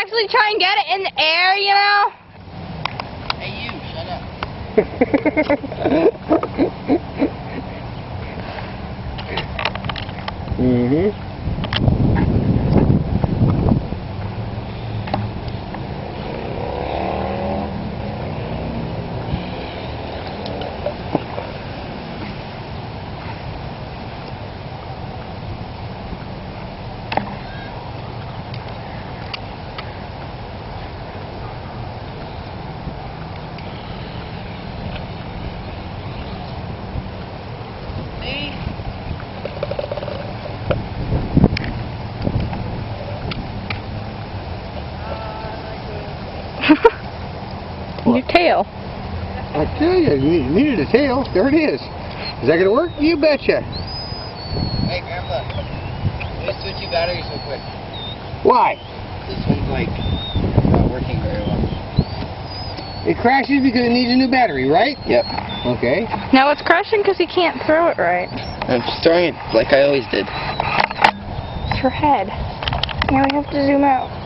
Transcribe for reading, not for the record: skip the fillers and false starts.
actually try and get it in the air, you know? Hey, you, shut up. Mm-hmm. Your tail. I tell you, you needed a tail. There it is. Is that going to work? You betcha. Hey, Grandpa. Let me switch you batteries real quick. Why? This one's like not working very well. It crashes because it needs a new battery, right? Yep. Okay. Now it's crashing because he can't throw it right. I'm just throwing it like I always did. It's your head. Now we have to zoom out.